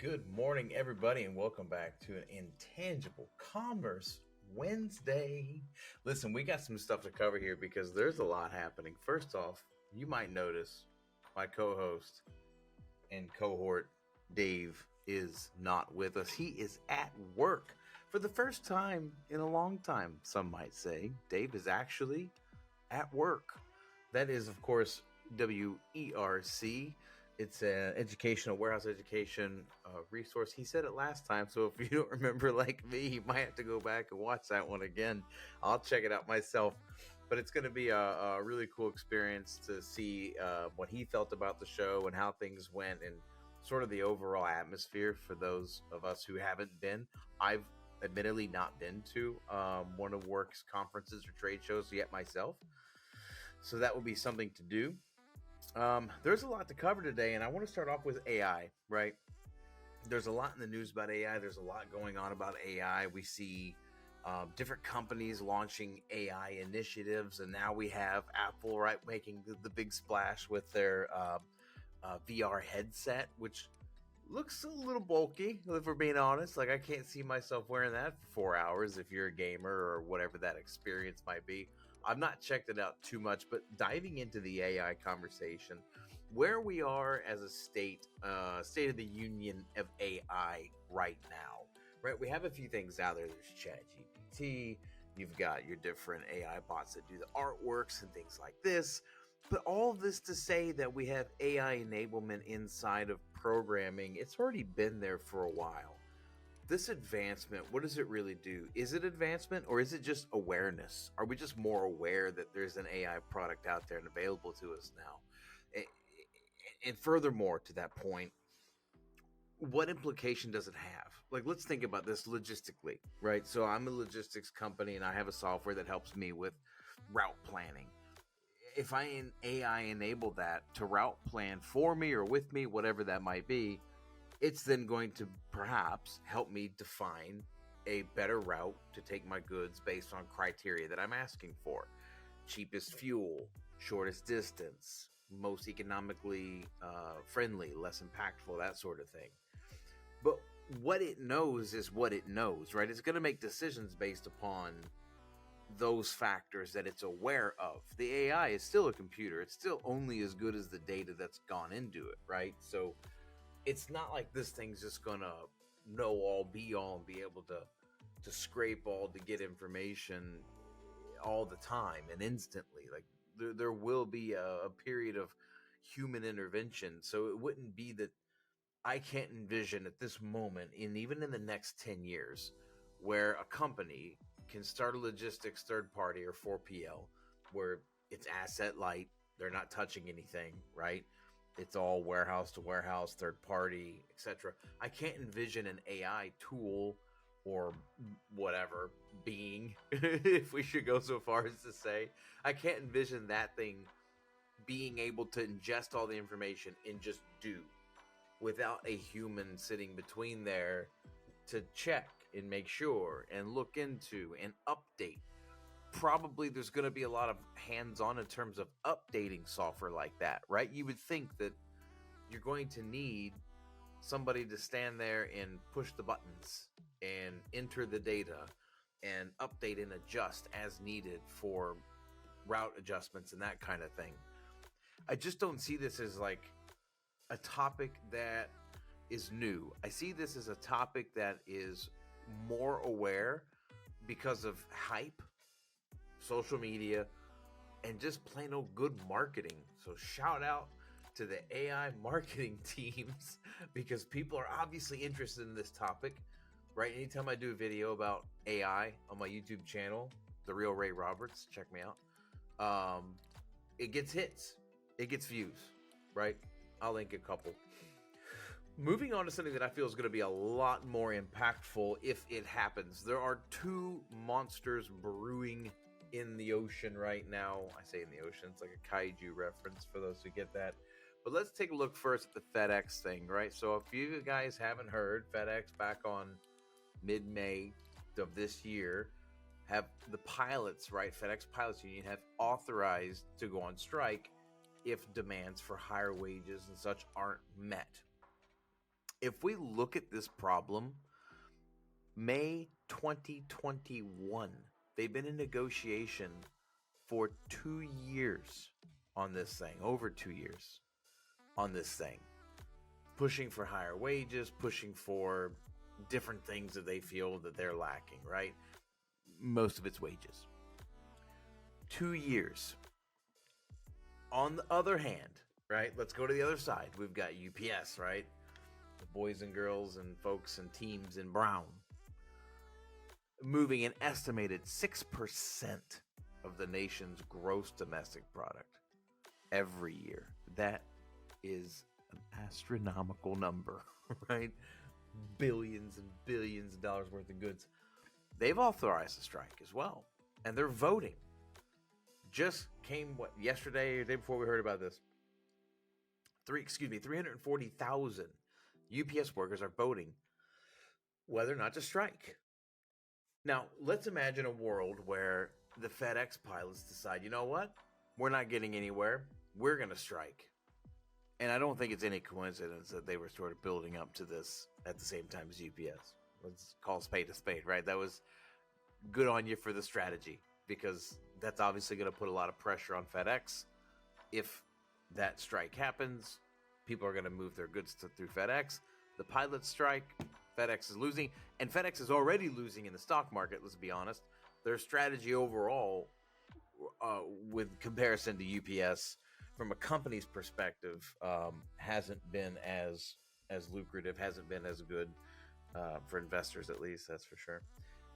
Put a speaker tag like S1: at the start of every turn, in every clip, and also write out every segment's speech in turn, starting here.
S1: Good morning, everybody, and welcome back to an Intangible Commerce Wednesday. Listen, we got some stuff to cover here because there's a lot happening. First off, you might notice my co-host and cohort, Dave, is not with us. He is at work for the first time in a long time, some might say. Dave is actually at work. That is, of course, WERC. It's an educational warehouse education resource. He said it last time, so if you don't remember like me, you might have to go back and watch that one again. I'll check it out myself. But it's going to be a really cool experience to see what he felt about the show and how things went and sort of the overall atmosphere for those of us who haven't been. I've admittedly not been to one of WERC's conferences or trade shows yet myself. So that will be something to do. There's a lot to cover today, and I want to start off with AI, right? There's a lot in the news about AI. There's a lot going on about AI. We see different companies launching AI initiatives, and now we have Apple, right, making the big splash with their VR headset, which looks a little bulky, if we're being honest. Like, I can't see myself wearing that for 4 hours if you're a gamer or whatever that experience might be. I've not checked it out too much, but diving into the AI conversation, where we are as a state of the union of AI right now, right? We have a few things out there. There's ChatGPT. You've got your different AI bots that do the artworks and things like this. But all of this to say that we have AI enablement inside of programming. It's already been there for a while. This advancement, what does it really do? Is it advancement or is it just awareness? Are we just more aware that there's an AI product out there and available to us now? And furthermore, to that point, what implication does it have? Like, let's think about this logistically, right? So I'm a logistics company and I have a software that helps me with route planning. If I AI enable that to route plan for me or with me, whatever that might be, it's then going to perhaps help me define a better route to take my goods based on criteria that I'm asking for. Cheapest fuel, shortest distance, most economically friendly, less impactful, that sort of thing. But what it knows is what it knows, right? It's going to make decisions based upon those factors that it's aware of. The AI is still a computer. It's still only as good as the data that's gone into it, right? So it's not like this thing's just gonna know all, be all, and be able to scrape all to get information all the time and instantly. Like there will be a period of human intervention. So it wouldn't be that I can't envision at this moment, even in the next 10 years, where a company can start a logistics third party or 4PL where it's asset light. They're not touching anything, right? It's all warehouse to warehouse, third party, etc. I can't envision an AI tool or whatever being, if we should go so far as to say, I can't envision that thing being able to ingest all the information and just do without a human sitting between there to check and make sure and look into and update. Probably there's going to be a lot of hands-on in terms of updating software like that, right? You would think that you're going to need somebody to stand there and push the buttons and enter the data and update and adjust as needed for route adjustments and that kind of thing. I just don't see this as like a topic that is new. I see this as a topic that is more aware because of hype, social media, and just plain old good marketing. So shout out to the AI marketing teams because people are obviously interested in this topic, right? Anytime I do a video about AI on my YouTube channel, The Real Ray Roberts, check me out, it gets hits, it gets views, right? I'll link a couple. Moving on to something that I feel is going to be a lot more impactful if it happens. There are two monsters brewing in the ocean right now. I say in the ocean, it's like a kaiju reference for those who get that. But let's take a look first at the FedEx thing, right? So if you guys haven't heard, FedEx back on mid-May of this year have the pilots, right? FedEx Pilots Union have authorized to go on strike if demands for higher wages and such aren't met. If we look at this problem, May 2021, they've been in negotiation for 2 years on this thing, over 2 years on this thing, pushing for higher wages, pushing for different things that they feel that they're lacking, right? Most of it's wages. 2 years. On the other hand, right, let's go to the other side. We've got UPS, right? The boys and girls and folks and teams in brown, moving an estimated 6% of the nation's gross domestic product every year. That is an astronomical number, right? Billions and billions of dollars worth of goods. They've authorized a strike as well, and they're voting. Just came, yesterday or the day before we heard about this? 340,000 UPS workers are voting whether or not to strike. Now, let's imagine a world where the FedEx pilots decide, you know what? We're not getting anywhere. We're going to strike. And I don't think it's any coincidence that they were sort of building up to this at the same time as UPS. Let's call spade a spade, right? That was good on you for the strategy, because that's obviously going to put a lot of pressure on FedEx. If that strike happens, people are going to move their goods through FedEx. The pilots strike, FedEx is losing, and FedEx is already losing in the stock market, let's be honest. Their strategy overall, with comparison to UPS, from a company's perspective, hasn't been as lucrative, hasn't been as good for investors, at least, that's for sure.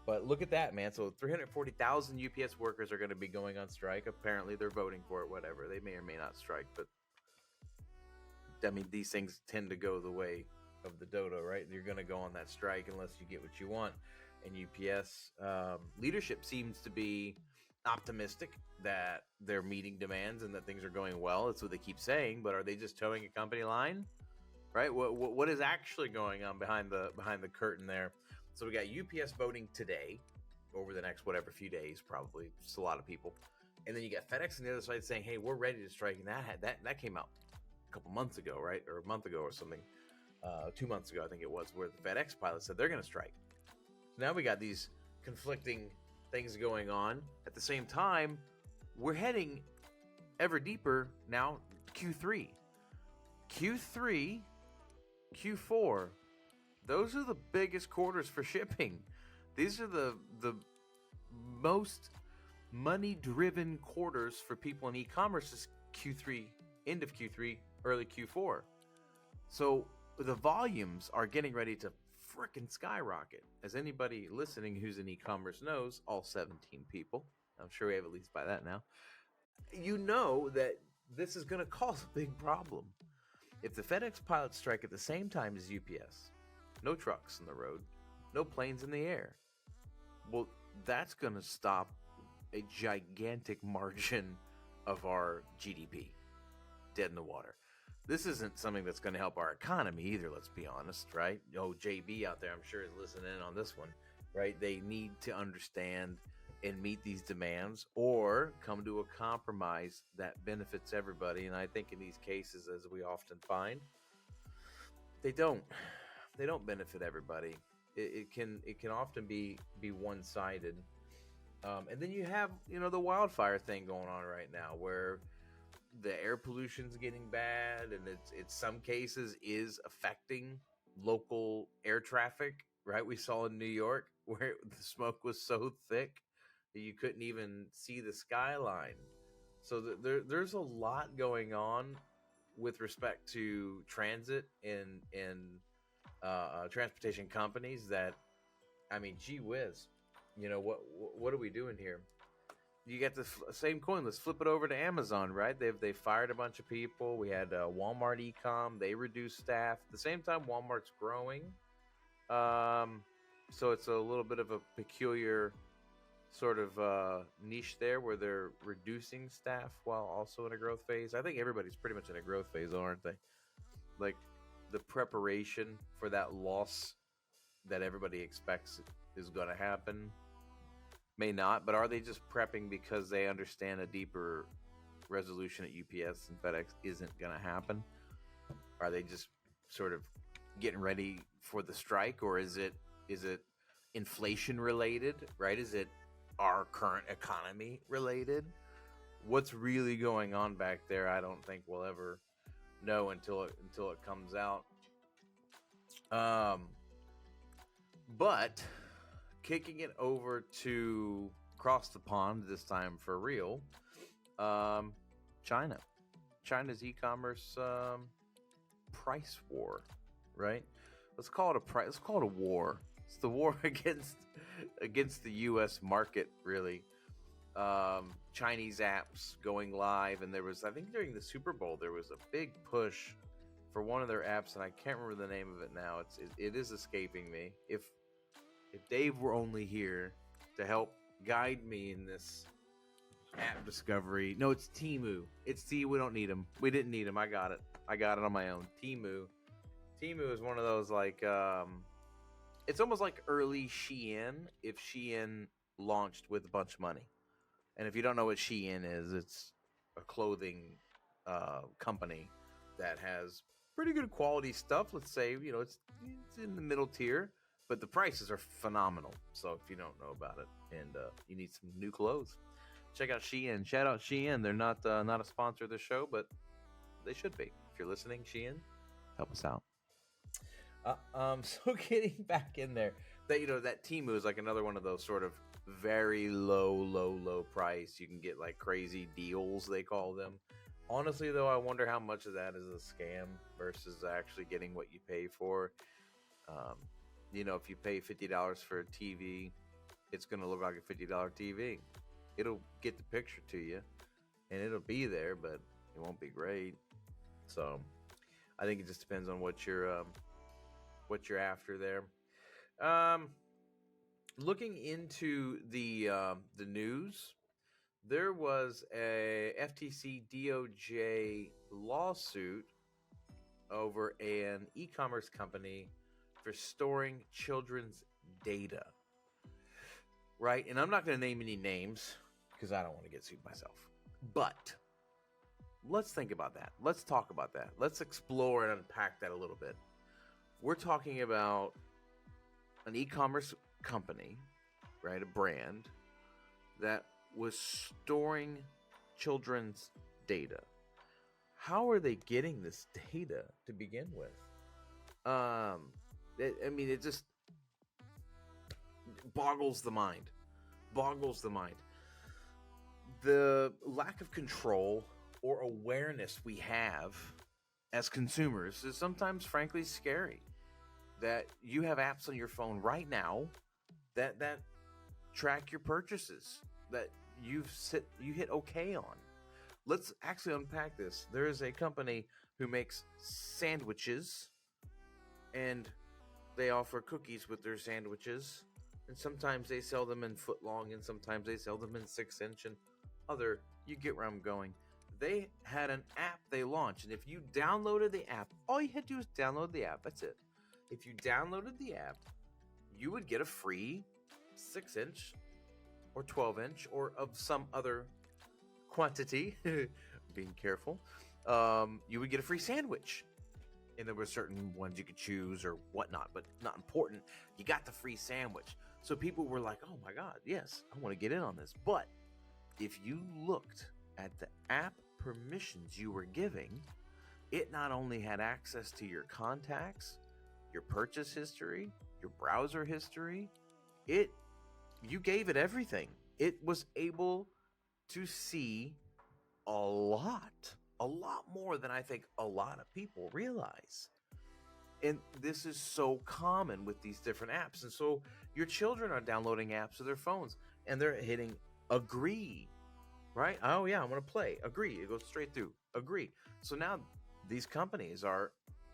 S1: But look at that, man. So 340,000 UPS workers are going to be going on strike. Apparently, they're voting for it, whatever. They may or may not strike, but I mean, these things tend to go the way of the dodo, right? You're going to go on that strike unless you get what you want. And UPS leadership seems to be optimistic that they're meeting demands and that things are going well. That's what they keep saying, but are they just towing a company line? Right? What is actually going on behind the curtain there? So we got UPS voting today, over the next few days, probably. Just a lot of people. And then you got FedEx on the other side saying, "Hey, we're ready to strike." And that came out a couple months ago, right? Or a month ago or something. 2 months ago, I think it was, where the FedEx pilots said they're going to strike. So now we got these conflicting things going on. At the same time, we're heading ever deeper now. Q3, Q4. Those are the biggest quarters for shipping. These are the most money-driven quarters for people in e-commerce. Is Q3, end of Q3, early Q4. So the volumes are getting ready to frickin' skyrocket. As anybody listening who's in e-commerce knows, all 17 people, I'm sure we have at least by that now, you know that this is going to cause a big problem. If the FedEx pilots strike at the same time as UPS, no trucks on the road, no planes in the air, well, that's going to stop a gigantic margin of our GDP dead in the water. This isn't something that's going to help our economy either, let's be honest, right? JB out there, I'm sure, is listening in on this one, right? They need to understand and meet these demands or come to a compromise that benefits everybody. And I think in these cases, as we often find, they don't benefit everybody. It can often be one-sided. And then you have, the wildfire thing going on right now, where the air pollution's getting bad, and it's some cases is affecting local air traffic, right? We saw in New York where the smoke was so thick that you couldn't even see the skyline. So there's a lot going on with respect to transit and transportation companies that, I mean, gee whiz, what are we doing here? You get the same coin. Let's flip it over to Amazon, right? They fired a bunch of people. We had Walmart e-com. They reduced staff. At the same time, Walmart's growing. So it's a little bit of a peculiar sort of niche there, where they're reducing staff while also in a growth phase. I think everybody's pretty much in a growth phase, aren't they? Like, the preparation for that loss that everybody expects is going to happen may not, but are they just prepping because they understand a deeper resolution at UPS and FedEx isn't going to happen? Are they just sort of getting ready for the strike, or is it inflation related, right? Is it our current economy related? What's really going on back there? I don't think we'll ever know until it comes out. Um, but kicking it over to across the pond this time for real, um, China. China's e-commerce price war, right? Let's call it a price. Let's call it a war. It's the war against the U.S. market, really. Chinese apps going live, and there was, I think, during the Super Bowl, there was a big push for one of their apps, and I can't remember the name of it now. It is escaping me. If Dave were only here to help guide me in this app discovery. No, it's Temu. It's T. We don't need him. We didn't need him. I got it. I got it on my own. Temu. Temu is one of those like it's almost like early Shein if Shein launched with a bunch of money. And if you don't know what Shein is, it's a clothing company that has pretty good quality stuff. Let's say, it's in the middle tier, but the prices are phenomenal. So if you don't know about it and you need some new clothes, check out Shein. Shout out Shein. They're not a sponsor of the show, but they should be. If you're listening, Shein, help us out. So getting back in there, that Temu is like another one of those sort of very low price. You can get like crazy deals, they call them. Honestly, though, I wonder how much of that is a scam versus actually getting what you pay for. If you pay $50 for a TV, it's going to look like a $50 TV. It'll get the picture to you, and it'll be there, but it won't be great. So, I think it just depends on what you're after there. Looking into the news, there was a FTC DOJ lawsuit over an e-commerce company for storing children's data. Right? And I'm not going to name any names because I don't want to get sued myself. But let's think about that. Let's talk about that. Let's explore and unpack that a little bit. We're talking about an e-commerce company, right? A brand that was storing children's data. How are they getting this data to begin with? It just boggles the mind. The lack of control or awareness we have as consumers is sometimes frankly scary. That you have apps on your phone right now that track your purchases, that you hit okay on. Let's actually unpack this. There is a company who makes sandwiches, and they offer cookies with their sandwiches, and sometimes they sell them in foot long, and sometimes they sell them in 6-inch and other. You get where I'm going. They had an app they launched, and if you downloaded the app, all you had to do is download the app. That's it. If you downloaded the app, you would get a free 6-inch or 12-inch or of some other quantity, being careful, you would get a free sandwich. And there were certain ones you could choose or whatnot, but not important. You got the free sandwich. So people were like, oh my God, yes, I want to get in on this. But if you looked at the app permissions you were giving, it not only had access to your contacts, your purchase history, your browser history, you gave it everything. It was able to see a lot more than I think a lot of people realize. And this is so common with these different apps. And so your children are downloading apps to their phones and they're hitting agree, right? Oh yeah, I want to play. Agree. It goes straight through. Agree. So now these companies are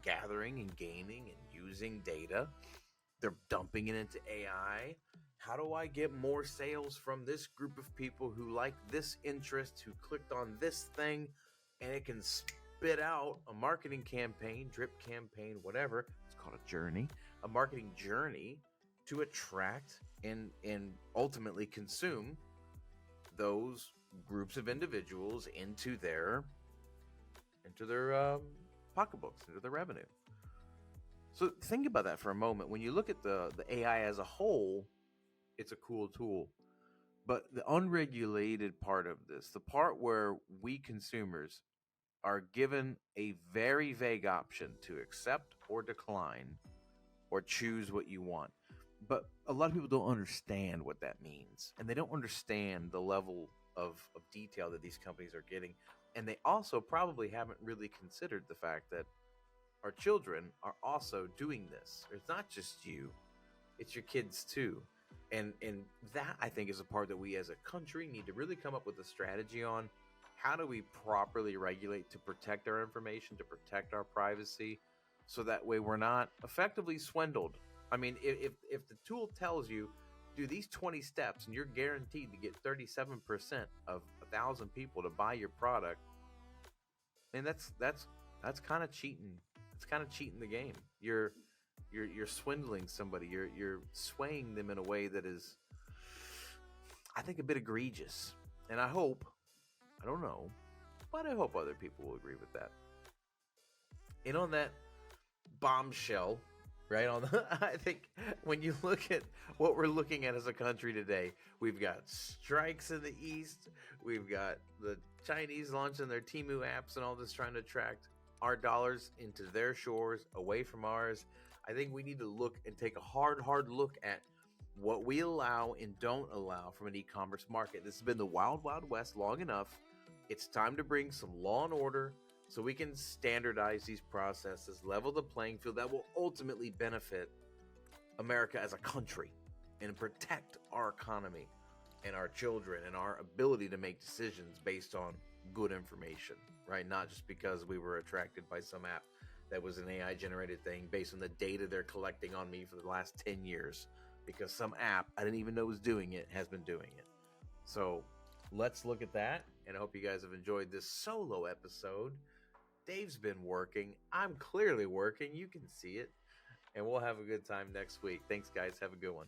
S1: gathering and gaining and using data. They're dumping it into AI. How do I get more sales from this group of people who like this interest, who clicked on this thing, and it can spit out a marketing campaign, drip campaign, whatever. It's called a journey, a marketing journey to attract and ultimately consume those groups of individuals into their pocketbooks, into their revenue. So think about that for a moment. When you look at the AI as a whole, it's a cool tool. But the unregulated part of this, the part where we consumers are given a very vague option to accept or decline or choose what you want. But a lot of people don't understand what that means. And they don't understand the level of detail that these companies are getting. And they also probably haven't really considered the fact that our children are also doing this. It's not just you, it's your kids too. And that, I think, is a part that we as a country need to really come up with a strategy on. How do we properly regulate to protect our information, to protect our privacy, so that way we're not effectively swindled? I mean, if the tool tells you do these 20 steps and you're guaranteed to get 37% of 1,000 people to buy your product, and that's kind of cheating. It's kind of cheating the game. You're swindling somebody. You're swaying them in a way that is, I think, a bit egregious. And I don't know, but I hope other people will agree with that. And on that bombshell, right? I think when you look at what we're looking at as a country today, we've got strikes in the East. We've got the Chinese launching their Temu apps and all this, trying to attract our dollars into their shores, away from ours. I think we need to look and take a hard look at what we allow and don't allow from an e-commerce market. This has been the wild, wild west long enough. It's time to bring some law and order so we can standardize these processes, level the playing field that will ultimately benefit America as a country and protect our economy and our children and our ability to make decisions based on good information, right? Not just because we were attracted by some app that was an AI generated thing based on the data they're collecting on me for the last 10 years, because some app I didn't even know was doing it has been doing it. So let's look at that. And I hope you guys have enjoyed this solo episode. Dave's been working. I'm clearly working. You can see it. And we'll have a good time next week. Thanks, guys. Have a good one.